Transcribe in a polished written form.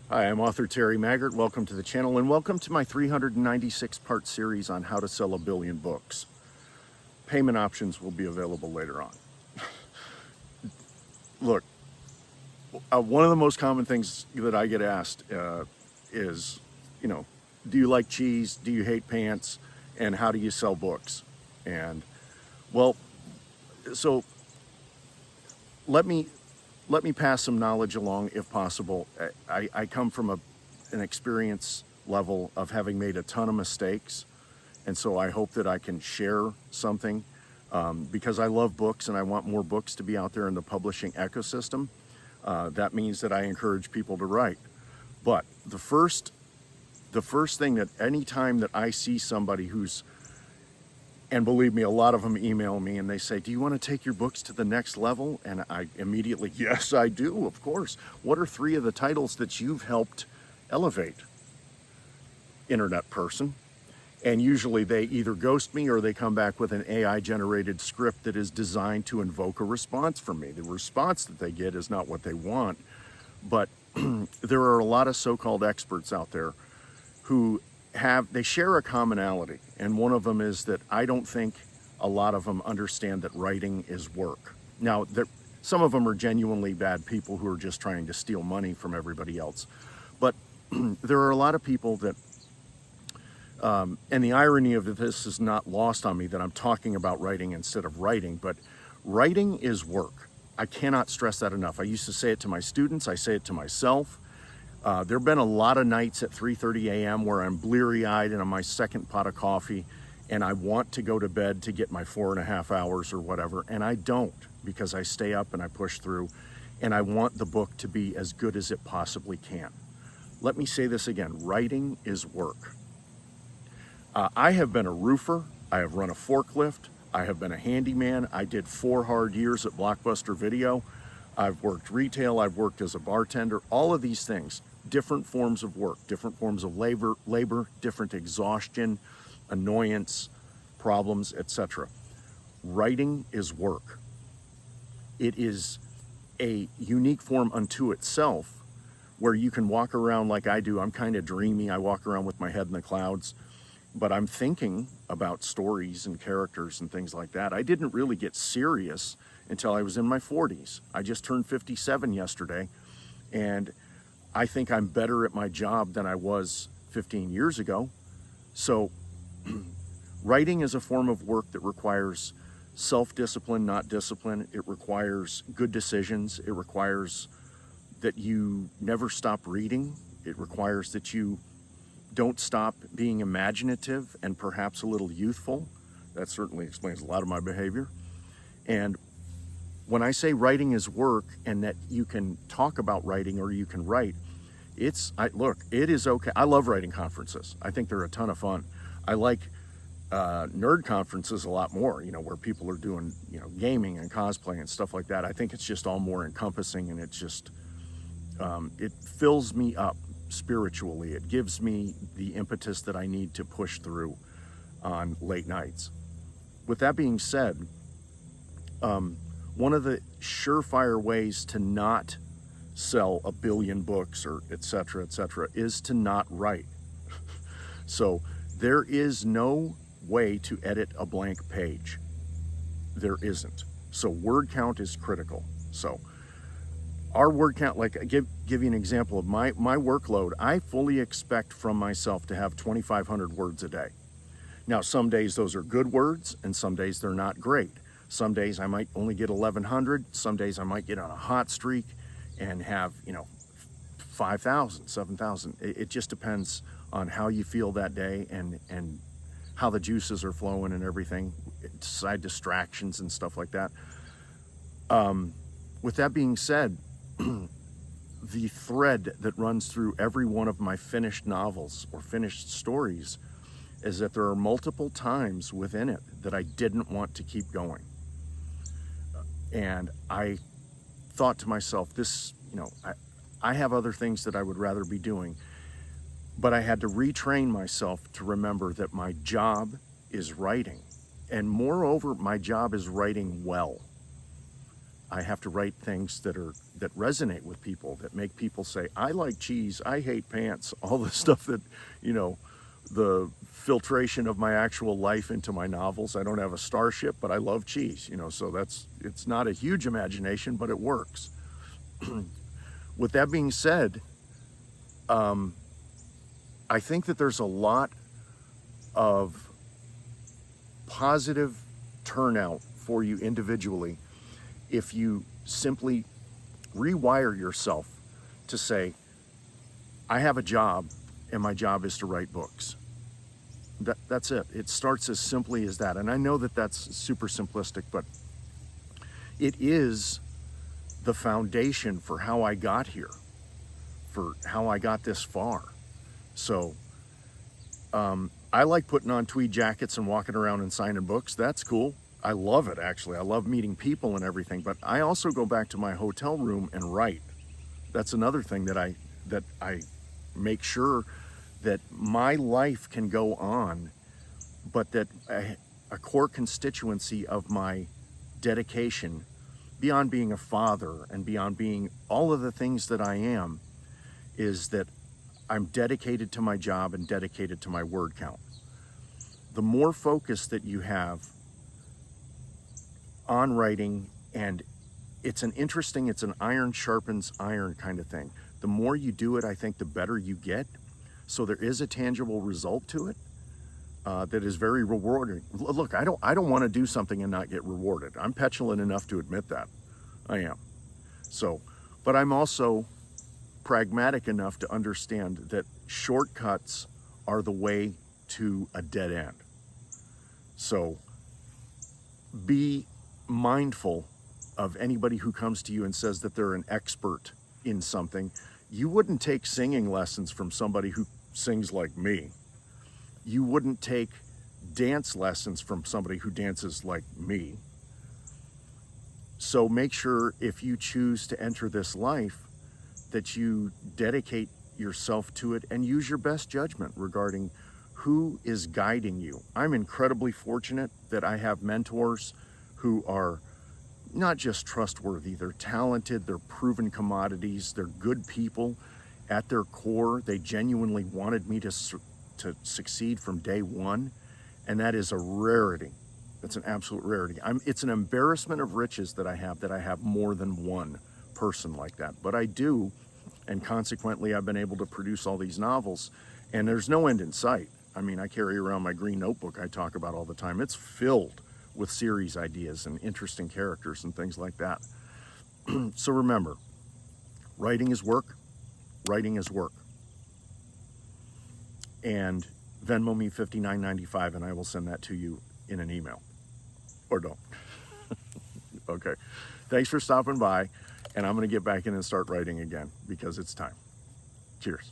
Hi, I'm author Terry Maggart. Welcome to the channel and welcome to my 396-part series on how to sell a billion books. Payment options will be available later on. Look, one of the most common things that I get asked is, you know, do you like cheese? Do you hate pants? And how do you sell books? And well, so let me pass some knowledge along if possible. I come from an experience level of having made a ton of mistakes, and so I hope that I can share something because I love books and I want more books to be out there in the publishing ecosystem. That means that I encourage people to write. But the first thing that any time that I see somebody who's, and believe me, a lot of them email me and they say, do you want to take your books to the next level? And I immediately, yes, I do, of course. What are 3 of the titles that you've helped elevate? Internet person. And usually they either ghost me or they come back with an AI generated script that is designed to invoke a response from me. The response that they get is not what they want, but there are a lot of so-called experts out there who they share a commonality, and one of them is that I don't think a lot of them understand that writing is work. Now, some of them are genuinely bad people who are just trying to steal money from everybody else, but there are a lot of people that, and the irony of this is not lost on me that I'm talking about writing instead of writing, but writing is work. I cannot stress that enough. I used to say it to my students, I say it to myself. There have been a lot of nights at 3:30 a.m. where I'm bleary-eyed and on my second pot of coffee and I want to go to bed to get my 4.5 hours or whatever, and I don't, because I stay up and I push through and I want the book to be as good as it possibly can. Let me say this again, writing is work. I have been a roofer, I have run a forklift, I have been a handyman, I did 4 hard years at Blockbuster Video, I've worked retail, I've worked as a bartender, all of these things, different forms of work, different forms of labor, different exhaustion, annoyance, problems, etc. Writing is work. It is a unique form unto itself where you can walk around like I do. I'm kind of dreamy, I walk around with my head in the clouds, but I'm thinking about stories and characters and things like that. I didn't really get serious until I was in my 40s. I just turned 57 yesterday, and I think I'm better at my job than I was 15 years ago. So writing is a form of work that requires self-discipline, not discipline. It requires good decisions. It requires that you never stop reading. It requires that you don't stop being imaginative and perhaps a little youthful. That certainly explains a lot of my behavior. And when I say writing is work and that you can talk about writing or you can write, look, it is okay. I love writing conferences. I think they're a ton of fun. I like nerd conferences a lot more, where people are doing, gaming and cosplay and stuff like that. I think it's just all more encompassing, and it's just, it fills me up spiritually. It gives me the impetus that I need to push through on late nights. With that being said, one of the surefire ways to not sell a billion books or et cetera, is to not write. So there is no way to edit a blank page. There isn't. So word count is critical. So our word count, like give you an example of my workload, I fully expect from myself to have 2,500 words a day. Now, some days those are good words and some days they're not great. Some days I might only get 1,100. Some days I might get on a hot streak and have, 5,000, 7,000. It just depends on how you feel that day and how the juices are flowing and everything, side distractions and stuff like that. With that being said, the thread that runs through every one of my finished novels or finished stories is that there are multiple times within it that I didn't want to keep going. And I thought to myself, I have other things that I would rather be doing, but I had to retrain myself to remember that my job is writing. And moreover, my job is writing well. I have to write things that are that resonate with people, that make people say, I like cheese, I hate pants, all the stuff that, you know, the filtration of my actual life into my novels. I don't have a starship, but I love cheese, you know, so it's not a huge imagination, but it works. With that being said, I think that there's a lot of positive turnout for you individually if you simply rewire yourself to say, I have a job and my job is to write books. That's it. It starts as simply as that. And I know that that's super simplistic, but it is the foundation for how I got here, for how I got this far. So I like putting on tweed jackets and walking around and signing books. That's cool. I love it, actually. I love meeting people and everything, but I also go back to my hotel room and write. That's another thing that I make sure that my life can go on, but that a core constituency of my dedication, beyond being a father and beyond being all of the things that I am, is that I'm dedicated to my job and dedicated to my word count. The more focus that you have on writing, and it's an iron sharpens iron kind of thing. The more you do it, I think the better you get. So there is a tangible result to it that is very rewarding. Look, I don't want to do something and not get rewarded. I'm petulant enough to admit that. I am. So, but I'm also pragmatic enough to understand that shortcuts are the way to a dead end. So be mindful of anybody who comes to you and says that they're an expert in something. You wouldn't take singing lessons from somebody who sings like me. You wouldn't take dance lessons from somebody who dances like me. So make sure, if you choose to enter this life, that you dedicate yourself to it and use your best judgment regarding who is guiding you. I'm incredibly fortunate that I have mentors who are not just trustworthy, they're talented, they're proven commodities, they're good people at their core. They genuinely wanted me to succeed from day one, and that is a rarity. That's an absolute rarity. It's an embarrassment of riches that I have more than one person like that, but I do, and consequently I've been able to produce all these novels, and there's no end in sight. I mean, I carry around my green notebook I talk about all the time. It's filled with series ideas and interesting characters and things like that. So remember, writing is work, writing is work. And Venmo me $59.95 and I will send that to you in an email. Or don't. Okay. Thanks for stopping by, and I'm going to get back in and start writing again because it's time. Cheers.